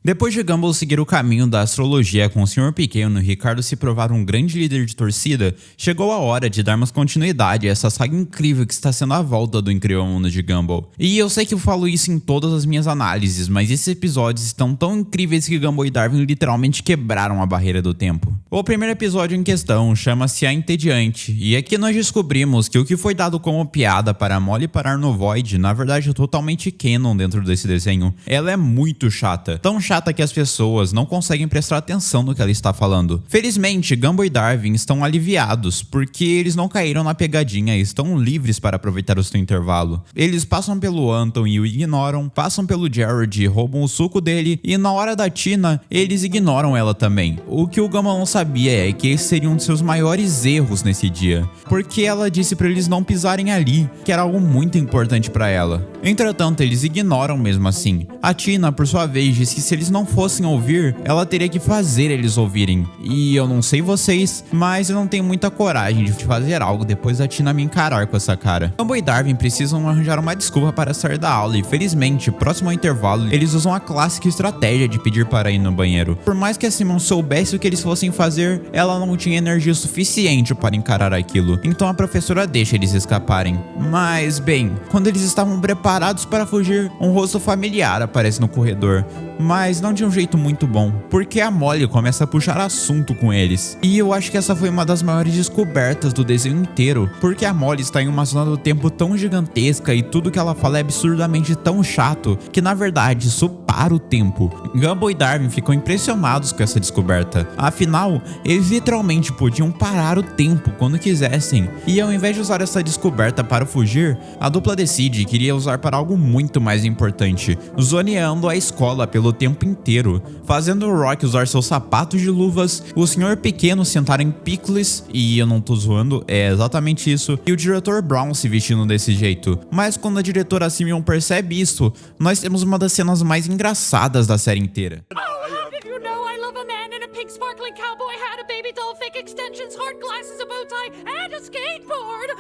Depois de Gumball seguir o caminho da astrologia com o Sr. Pequeno e Ricardo se provar um grande líder de torcida, chegou a hora de darmos continuidade a essa saga incrível que está sendo a volta do incrível mundo de Gumball. E eu sei que eu falo isso em todas as minhas análises, mas esses episódios estão tão incríveis que Gumball e Darwin literalmente quebraram a barreira do tempo. O primeiro episódio em questão chama-se A Entediante, e aqui nós descobrimos que o que foi dado como piada para Molly parar no Void, na verdade é totalmente canon dentro desse desenho. Ela é muito chata, tão chata que as pessoas não conseguem prestar atenção no que ela está falando. Felizmente, Gumball e Darwin estão aliviados, porque eles não caíram na pegadinha e estão livres para aproveitar o seu intervalo. Eles passam pelo Anton e o ignoram, passam pelo Jared e roubam o suco dele, e na hora da Tina, eles ignoram ela também. O que o Gumball não sabia é que esse seria um de seus maiores erros nesse dia, porque ela disse para eles não pisarem ali, que era algo muito importante para ela. Entretanto, eles ignoram mesmo assim. A Tina, por sua vez, disse que se eles não fossem ouvir, ela teria que fazer eles ouvirem. E eu não sei vocês, mas eu não tenho muita coragem de fazer algo depois da Tina me encarar com essa cara. Gumball e Darwin precisam arranjar uma desculpa para sair da aula e felizmente, próximo ao intervalo, eles usam a clássica estratégia de pedir para ir no banheiro. Por mais que a Simon soubesse o que eles fossem fazer, ela não tinha energia suficiente para encarar aquilo. Então a professora deixa eles escaparem. Mas, bem, quando eles estavam preparados para fugir, um rosto familiar aparece no corredor. Mas não de um jeito muito bom, porque a Molly começa a puxar assunto com eles. E eu acho que essa foi uma das maiores descobertas do desenho inteiro, porque a Molly está em uma zona do tempo tão gigantesca e tudo que ela fala é absurdamente tão chato, que na verdade isso para o tempo. Gumball e Darwin ficam impressionados com essa descoberta. Afinal, eles literalmente podiam parar o tempo quando quisessem. E ao invés de usar essa descoberta para fugir, a dupla decide que iria usar para algo muito mais importante, zoneando a escola pelo tempo inteiro, fazendo o Rock usar seus sapatos de luvas, o Sr. Pequeno sentar em Pickles, e eu não tô zoando, é exatamente isso, e o diretor Brown se vestindo desse jeito. Mas quando a diretora Simeon percebe isso, nós temos uma das cenas mais engraçadas da série inteira. Did you know I love a man in a pink sparkling cowboy hat, a baby doll, fake extensions, hard glasses, a bow tie, and a skateboard?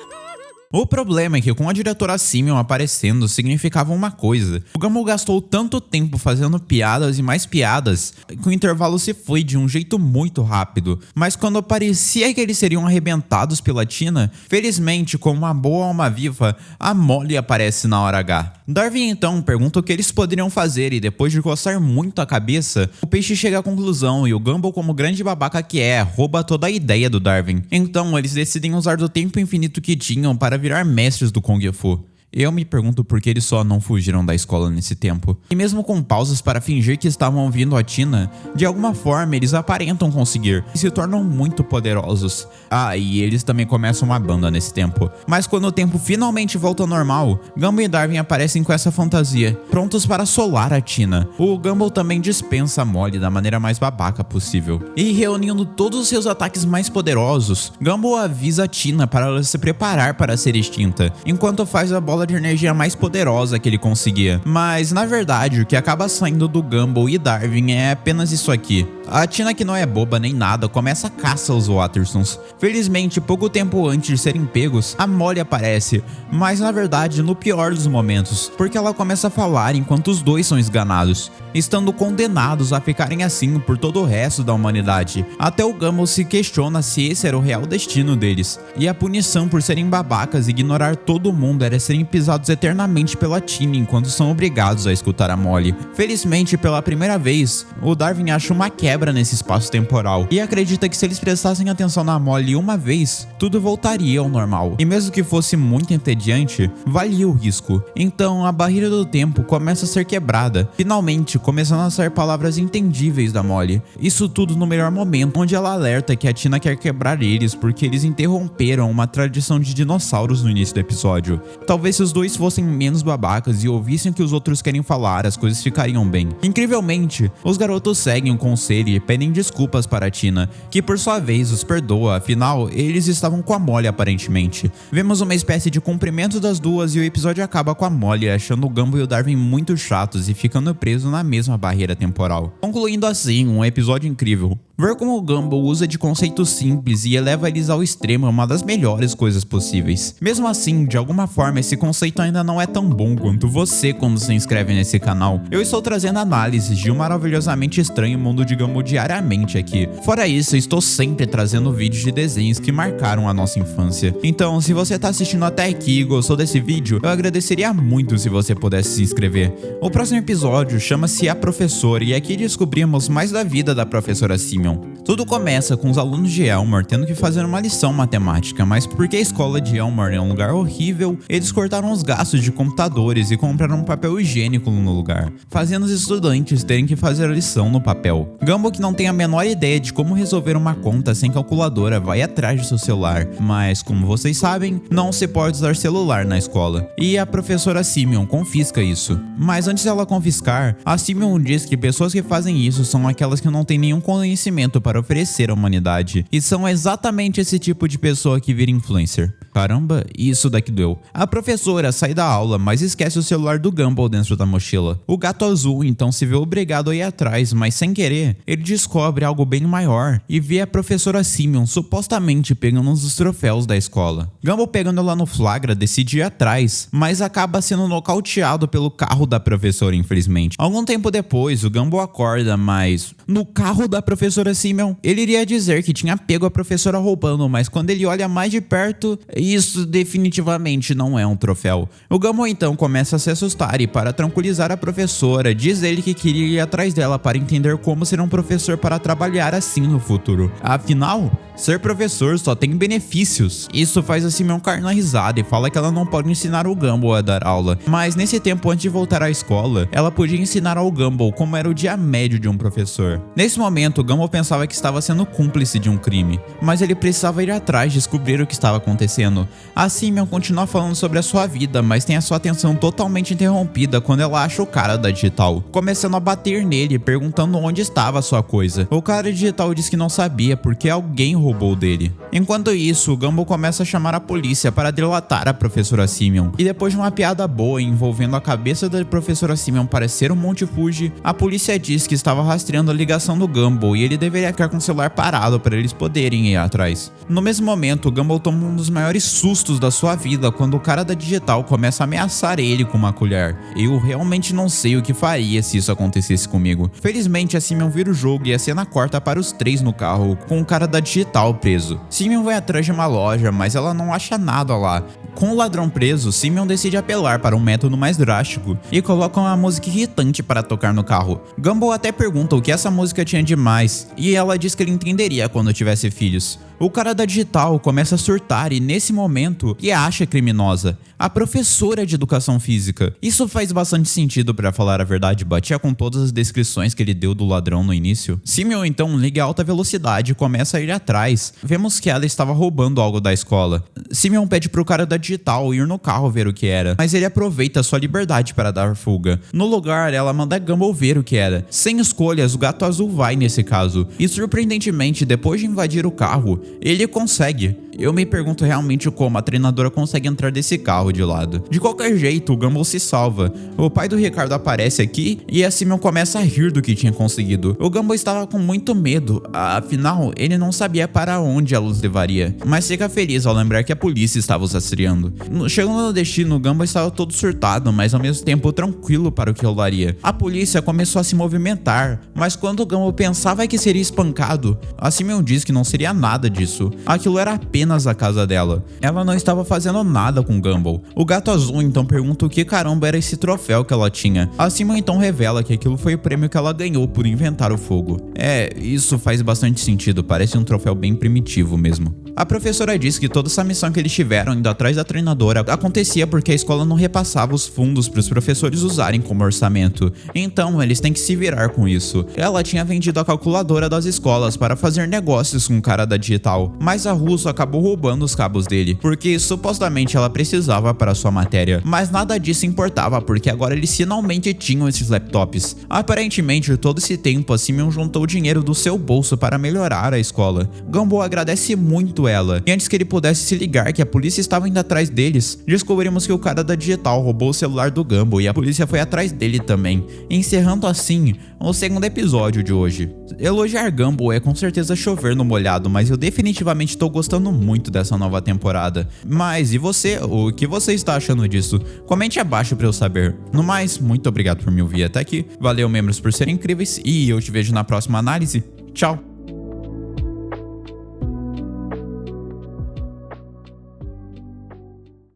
O problema é que com a diretora Simeon aparecendo significava uma coisa. O Gumball gastou tanto tempo fazendo piadas e mais piadas que o intervalo se foi de um jeito muito rápido. Mas quando parecia que eles seriam arrebentados pela Tina, felizmente, como uma boa alma viva, a Molly aparece na hora H. Darwin então pergunta o que eles poderiam fazer e depois de coçar muito a cabeça, o peixe chega à conclusão e o Gumball, como grande babaca que é, rouba toda a ideia do Darwin. Então eles decidem usar do tempo infinito que tinham para virar mestres do Kung Fu. Eu me pergunto por que eles só não fugiram da escola nesse tempo. E mesmo com pausas para fingir que estavam ouvindo a Tina, de alguma forma eles aparentam conseguir e se tornam muito poderosos. Ah, e eles também começam uma banda nesse tempo. Mas quando o tempo finalmente volta ao normal, Gumball e Darwin aparecem com essa fantasia, prontos para assolar a Tina. O Gumball também dispensa a Molly da maneira mais babaca possível. E reunindo todos os seus ataques mais poderosos, Gumball avisa a Tina para ela se preparar para ser extinta, enquanto faz a bola de energia mais poderosa que ele conseguia. Mas na verdade o que acaba saindo do Gumball e Darwin é apenas isso aqui. A Tina, que não é boba nem nada, começa a caça aos Wattersons. Felizmente, pouco tempo antes de serem pegos, a Molly aparece, mas na verdade no pior dos momentos, porque ela começa a falar enquanto os dois são esganados, estando condenados a ficarem assim por todo o resto da humanidade. Até o Gumball se questiona se esse era o real destino deles, e a punição por serem babacas e ignorar todo mundo era serem pisados eternamente pela Tina enquanto são obrigados a escutar a Molly. Felizmente, pela primeira vez, o Darwin acha uma quebra nesse espaço temporal e acredita que se eles prestassem atenção na Molly uma vez, tudo voltaria ao normal. E mesmo que fosse muito entediante, valia o risco. Então a barreira do tempo começa a ser quebrada, finalmente começando a sair palavras entendíveis da Molly. Isso tudo no melhor momento, onde ela alerta que a Tina quer quebrar eles porque eles interromperam uma tradição de dinossauros no início do episódio. Talvez se os dois fossem menos babacas e ouvissem o que os outros querem falar, as coisas ficariam bem. Incrivelmente, os garotos seguem o conselho e pedem desculpas para a Tina, que por sua vez os perdoa, afinal, eles estavam com a Molly aparentemente. Vemos uma espécie de cumprimento das duas e o episódio acaba com a Molly achando o Gumball e o Darwin muito chatos e ficando preso na mesma barreira temporal. Concluindo assim, um episódio incrível. Ver como o Gumball usa de conceitos simples e eleva eles ao extremo é uma das melhores coisas possíveis. Mesmo assim, de alguma forma, esse conceito ainda não é tão bom quanto você quando se inscreve nesse canal. Eu estou trazendo análises de um maravilhosamente estranho mundo de Gumball diariamente aqui. Fora isso, eu estou sempre trazendo vídeos de desenhos que marcaram a nossa infância. Então, se você tá assistindo até aqui e gostou desse vídeo, eu agradeceria muito se você pudesse se inscrever. O próximo episódio chama-se A Professora e aqui descobrimos mais da vida da professora Simeon. Tudo começa com os alunos de Elmore tendo que fazer uma lição matemática, mas porque a escola de Elmore é um lugar horrível, eles cortaram os gastos de computadores e compraram um papel higiênico no lugar, fazendo os estudantes terem que fazer a lição no papel. Gumball, que não tem a menor ideia de como resolver uma conta sem calculadora, vai atrás de seu celular, mas como vocês sabem, não se pode usar celular na escola, e a professora Simeon confisca isso. Mas antes dela confiscar, a Simeon diz que pessoas que fazem isso são aquelas que não têm nenhum conhecimento para oferecer à humanidade, e são exatamente esse tipo de pessoa que vira influencer. Caramba, isso daqui doeu. A professora sai da aula, mas esquece o celular do Gumball dentro da mochila. O gato azul então se vê obrigado a ir atrás, mas sem querer, ele descobre algo bem maior e vê a professora Simeon supostamente pegando um dos troféus da escola. Gumball, pegando ela no flagra, decide ir atrás, mas acaba sendo nocauteado pelo carro da professora, infelizmente. Algum tempo depois, o Gumball acorda, mas no carro da professora Simeon, ele iria dizer que tinha pego a professora roubando, mas quando ele olha mais de perto, isso definitivamente não é um troféu. O Gumball então começa a se assustar e, para tranquilizar a professora, diz ele que queria ir atrás dela para entender como ser um professor para trabalhar assim no futuro. Afinal, ser professor só tem benefícios. Isso faz a Simeon cair na risada e fala que ela não pode ensinar o Gumball a dar aula, mas nesse tempo, antes de voltar à escola, ela podia ensinar ao Gumball como era o dia médio de um professor. Nesse momento, o Gumball pensava que estava sendo cúmplice de um crime, mas ele precisava ir atrás de descobrir o que estava acontecendo. A Simeon continua falando sobre a sua vida, mas tem a sua atenção totalmente interrompida quando ela acha o cara da digital, começando a bater nele, perguntando onde estava a sua coisa. O cara digital diz que não sabia porque alguém roubou dele. Enquanto isso, o Gumball começa a chamar a polícia para delatar a professora Simeon. E depois de uma piada boa envolvendo a cabeça da professora Simeon parecer um Monte Fuji, a polícia diz que estava rastreando a ligação do Gumball e ele deveria ficar com o celular parado para eles poderem ir atrás. No mesmo momento, o Gumball toma um dos maiores sustos da sua vida quando o cara da digital começa a ameaçar ele com uma colher. Eu realmente não sei o que faria se isso acontecesse comigo. Felizmente, a Simeon vira o jogo e a cena corta para os três no carro, com o cara da digital preso. Simeon vai atrás de uma loja, mas ela não acha nada lá. Com o ladrão preso, Simeon decide apelar para um método mais drástico e coloca uma música irritante para tocar no carro. Gumball até pergunta o que essa música tinha de mais, e ela diz que ele entenderia quando tivesse filhos. O cara da digital começa a surtar e, nesse momento, que acha criminosa a professora de educação física. Isso faz bastante sentido, para falar a verdade, batia com todas as descrições que ele deu do ladrão no início. Simeon então liga a alta velocidade e começa a ir atrás. Vemos que ela estava roubando algo da escola. Simeon pede pro cara da digital ir no carro ver o que era, mas ele aproveita sua liberdade para dar fuga. No lugar, ela manda Gumball ver o que era. Sem escolhas, o gato azul vai nesse caso. E surpreendentemente, depois de invadir o carro, ele consegue. Eu me pergunto realmente como a treinadora consegue entrar desse carro de lado. De qualquer jeito, o Gumball se salva. O pai do Ricardo aparece aqui e a Simeon começa a rir do que tinha conseguido. O Gumball estava com muito medo, afinal, ele não sabia para onde ela os levaria. Mas fica feliz ao lembrar que a polícia estava os rastreando. Chegando no destino, o Gumball estava todo surtado, mas ao mesmo tempo tranquilo para o que rolaria. A polícia começou a se movimentar, mas quando o Gumball pensava que seria espancado, a Simeon diz que não seria nada disso. Aquilo era apenas a casa dela. Ela não estava fazendo nada com Gumball. O gato azul então pergunta o que caramba era esse troféu que ela tinha. A Simeon então revela que aquilo foi o prêmio que ela ganhou por inventar o fogo. Isso faz bastante sentido, parece um troféu bem primitivo mesmo. A professora diz que toda essa missão que eles tiveram indo atrás da treinadora acontecia porque a escola não repassava os fundos para os professores usarem como orçamento. Então eles têm que se virar com isso. Ela tinha vendido a calculadora das escolas para fazer negócios com o cara da digital, mas a Russo acabou roubando os cabos dele, porque supostamente ela precisava para sua matéria. Mas nada disso importava, porque agora eles finalmente tinham esses laptops. Aparentemente, todo esse tempo a Simeon juntou o dinheiro do seu bolso para melhorar a escola. Gumball agradece muito matado ela. E antes que ele pudesse se ligar que a polícia estava indo atrás deles, descobrimos que o cara da Digital roubou o celular do Gumball e a polícia foi atrás dele também, encerrando assim o segundo episódio de hoje. Elogiar Gumball é com certeza chover no molhado, mas eu definitivamente tô gostando muito dessa nova temporada. Mas e você? O que você está achando disso? Comente abaixo pra eu saber. No mais, muito obrigado por me ouvir até aqui. Valeu, membros, por serem incríveis e eu te vejo na próxima análise. Tchau!